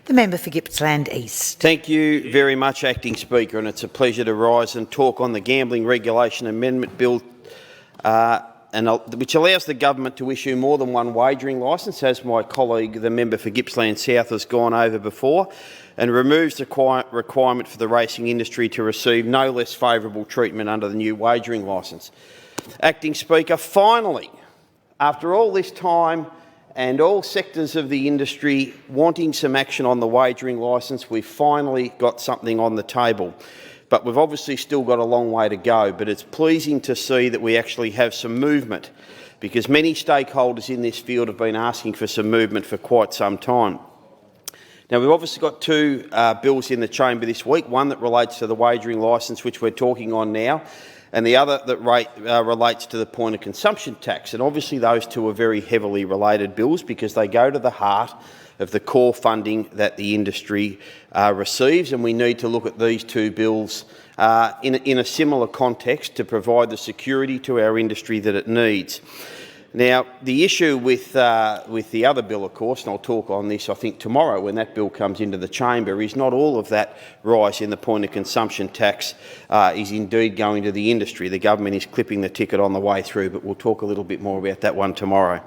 The member for Gippsland East. Thank you very much, Acting Speaker, and it's a pleasure to rise and talk on the Gambling Regulation Amendment Bill, which allows the government to issue more than one wagering licence, as my colleague, the member for Gippsland South, has gone over before, and removes the requirement for the racing industry to receive no less favourable treatment under the new wagering licence. Acting Speaker, finally, after all this time and all sectors of the industry wanting some action on the wagering licence, we've finally got something on the table. But we've obviously still got a long way to go, but it's pleasing to see that we actually have some movement, because many stakeholders in this field have been asking for some movement for quite some time. Now, we've obviously got two bills in the chamber this week, one that relates to the wagering licence, which we're talking on now, and the other that relates to the point of consumption tax. And obviously those two are very heavily related bills because they go to the heart of the core funding that the industry receives, and we need to look at these two bills in a similar context to provide the security to our industry that it needs. Now, the issue with the other bill, of course, and I'll talk on this, I think, tomorrow when that bill comes into the chamber, is not all of that rise in the point of consumption tax is indeed going to the industry. The government is clipping the ticket on the way through, but we'll talk a little bit more about that one tomorrow.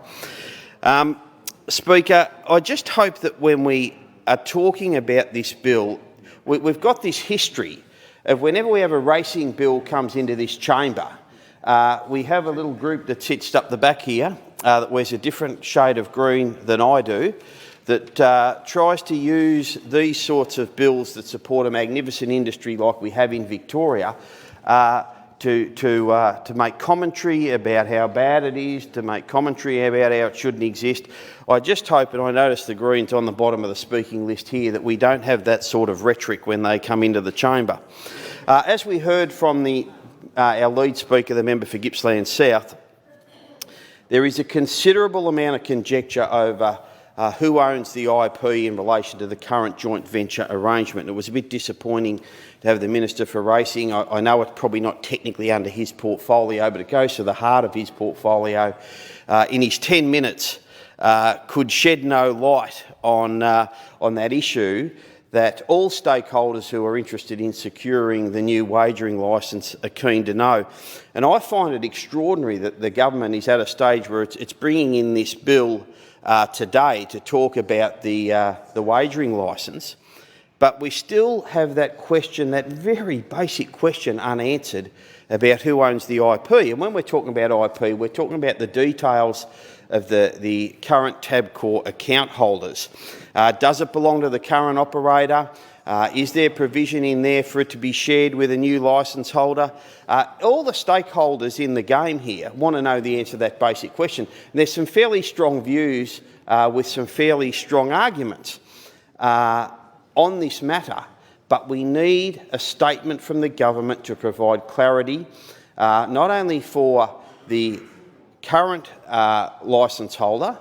Speaker, I just hope that when we are talking about this bill, we've got this history of whenever we have a racing bill comes into this chamber, we have a little group that sits up the back here that wears a different shade of green than I do, that tries to use these sorts of bills that support a magnificent industry like we have in Victoria to make commentary about how bad it is, to make commentary about how it shouldn't exist. I just hope, and I notice the Greens on the bottom of the speaking list here, that we don't have that sort of rhetoric when they come into the chamber. As we heard from our lead speaker, the member for Gippsland South, there is a considerable amount of conjecture over who owns the IP in relation to the current joint venture arrangement. It was a bit disappointing to have the Minister for Racing. I know it's probably not technically under his portfolio, but it goes to the heart of his portfolio. In his 10 minutes, could shed no light on that issue that all stakeholders who are interested in securing the new wagering licence are keen to know. And I find it extraordinary that the government is at a stage where it's bringing in this bill today to talk about the wagering licence, but we still have that question, that very basic question, unanswered about who owns the IP. And when we're talking about IP, we're talking about the details of the current Tabcorp account holders. Does it belong to the current operator? Is there provision in there for it to be shared with a new licence holder? All the stakeholders in the game here want to know the answer to that basic question. And there's some fairly strong views with some fairly strong arguments on this matter, but we need a statement from the government to provide clarity, not only for the current licence holder,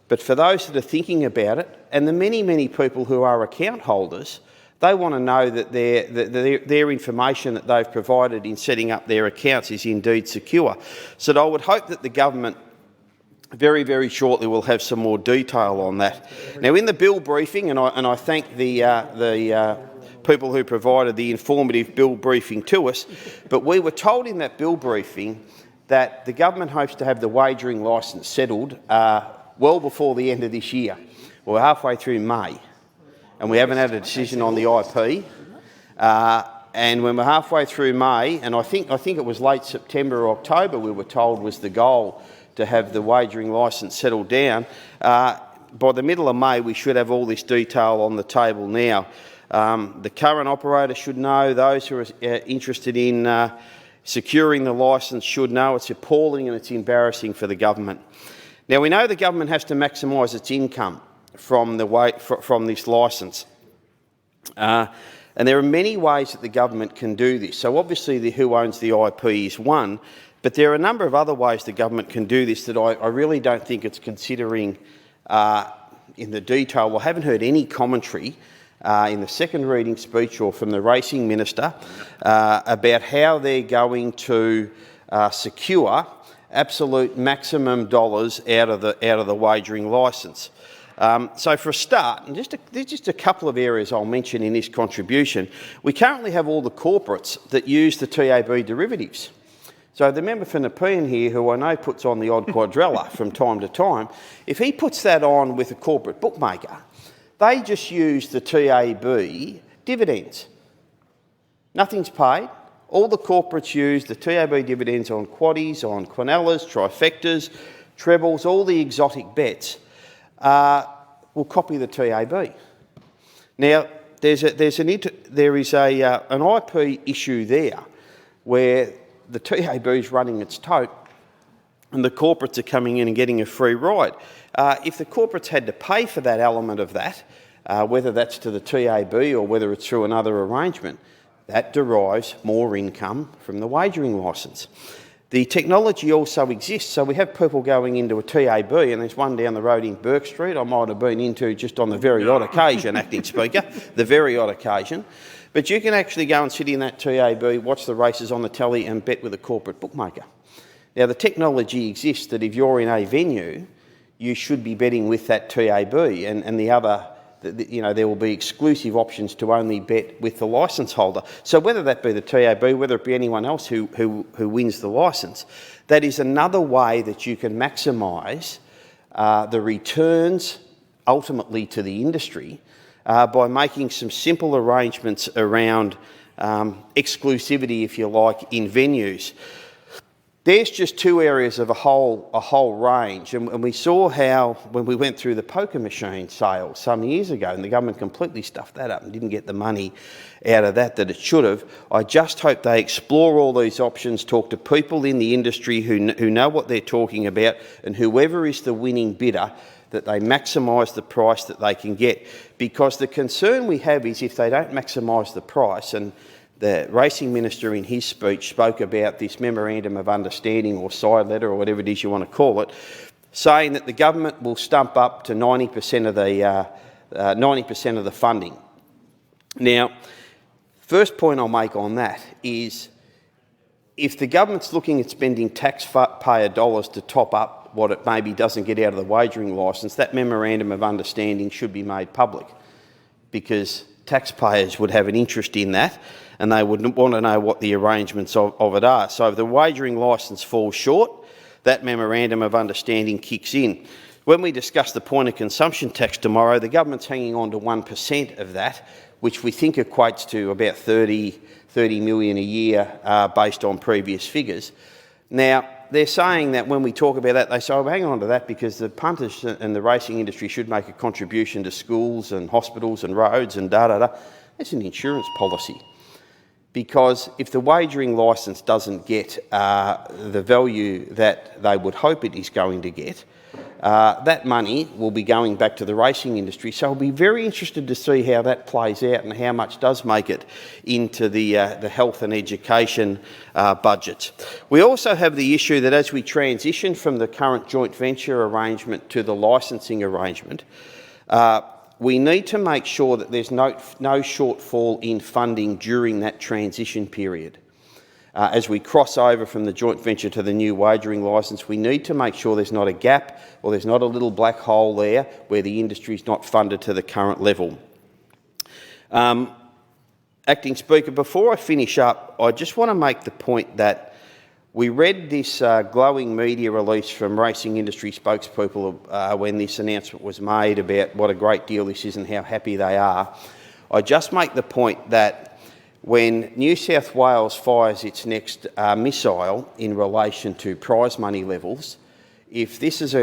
but for those that are thinking about it, and the many, many people who are account holders. They want to know that their information that they've provided in setting up their accounts is indeed secure. So I would hope that the government very, very shortly will have some more detail on that. Now, in the bill briefing, and I thank the people who provided the informative bill briefing to us, but we were told in that bill briefing that the government hopes to have the wagering licence settled well before the end of this year. We're halfway through May, and we haven't had a decision on the IP. And when we're halfway through May, and I think it was late September or October, we were told was the goal to have the wagering licence settled down. By the middle of May, we should have all this detail on the table now. The current operator should know. Those who are interested in securing the licence should know. It's appalling and it's embarrassing for the government. Now, we know the government has to maximise its income from this licence. And there are many ways that the government can do this. So obviously the who owns the IP is one, but there are a number of other ways the government can do this that I really don't think it's considering in the detail. I haven't heard any commentary in the second reading speech or from the Racing Minister about how they're going to secure absolute maximum dollars out of the wagering licence. So for a start, and there's just a couple of areas I'll mention in this contribution, we currently have all the corporates that use the TAB derivatives. So the member for Nepean here, who I know puts on the odd quadrella from time to time, if he puts that on with a corporate bookmaker, they just use the TAB dividends. Nothing's paid. All the corporates use the TAB dividends on quaddies, on quinellas, trifectas, trebles, all the exotic bets will copy the TAB. Now, there is an IP issue there where the TAB is running its tote and the corporates are coming in and getting a free ride. If the corporates had to pay for that element of that, whether that's to the TAB or whether it's through another arrangement, that derives more income from the wagering licence. The technology also exists, so we have people going into a TAB, and there's one down the road in Burke Street I might have been into just on the very odd occasion, Acting Speaker, the very odd occasion. But you can actually go and sit in that TAB, watch the races on the telly and bet with a corporate bookmaker. Now, the technology exists that if you're in a venue, you should be betting with that TAB, and the other, there will be exclusive options to only bet with the licence holder. So whether that be the TAB, whether it be anyone else who wins the licence, that is another way that you can maximise the returns ultimately to the industry by making some simple arrangements around exclusivity, if you like, in venues. There's just two areas of a whole range, and we saw how when we went through the poker machine sales some years ago, and the government completely stuffed that up and didn't get the money out of that it should have. I just hope they explore all these options, talk to people in the industry who know what they're talking about, and whoever is the winning bidder, that they maximise the price that they can get. Because the concern we have is if they don't maximise the price, and the Racing Minister in his speech spoke about this memorandum of understanding or side letter or whatever it is you want to call it, saying that the government will stump up to 90% of the funding. Now, first point I'll make on that is if the government's looking at spending taxpayer dollars to top up what it maybe doesn't get out of the wagering licence, that memorandum of understanding should be made public, because taxpayers would have an interest in that and they would want to know what the arrangements of it are. So if the wagering licence falls short, that memorandum of understanding kicks in. When we discuss the point of consumption tax tomorrow, the government's hanging on to 1% of that, which we think equates to about 30 million a year based on previous figures. Now, they're saying that when we talk about that, they say, oh, hang on to that because the punters and the racing industry should make a contribution to schools and hospitals and roads and da-da-da. That's an insurance policy. Because if the wagering licence doesn't get the value that they would hope it is going to get, that money will be going back to the racing industry. So I'll be very interested to see how that plays out and how much does make it into the health and education budgets. We also have the issue that as we transition from the current joint venture arrangement to the licensing arrangement, we need to make sure that there's no shortfall in funding during that transition period. As we cross over from the joint venture to the new wagering licence, we need to make sure there's not a gap or there's not a little black hole there where the industry is not funded to the current level. Acting Speaker, before I finish up, I just want to make the point that we read this glowing media release from racing industry spokespeople when this announcement was made about what a great deal this is and how happy they are. I just make the point that when New South Wales fires its next missile in relation to prize money levels, if this is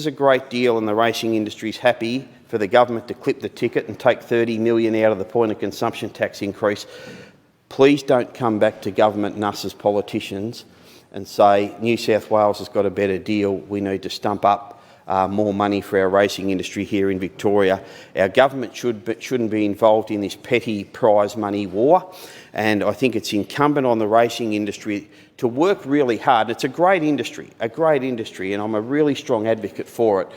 a great deal and the racing industry is happy for the government to clip the ticket and take 30 million out of the point of consumption tax increase, please don't come back to government and us as politicians and say New South Wales has got a better deal, we need to stump up more money for our racing industry here in Victoria. Our government shouldn't be involved in this petty prize money war, and I think it's incumbent on the racing industry to work really hard. It's a great industry, and I'm a really strong advocate for it.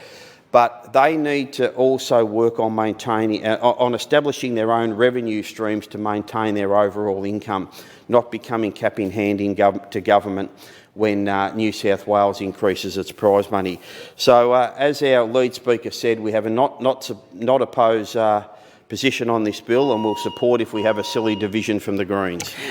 But they need to also work on on establishing their own revenue streams to maintain their overall income, not becoming cap in hand to government. when New South Wales increases its prize money. So, as our lead speaker said, we have a not oppose position on this bill, and we'll support if we have a silly division from the Greens.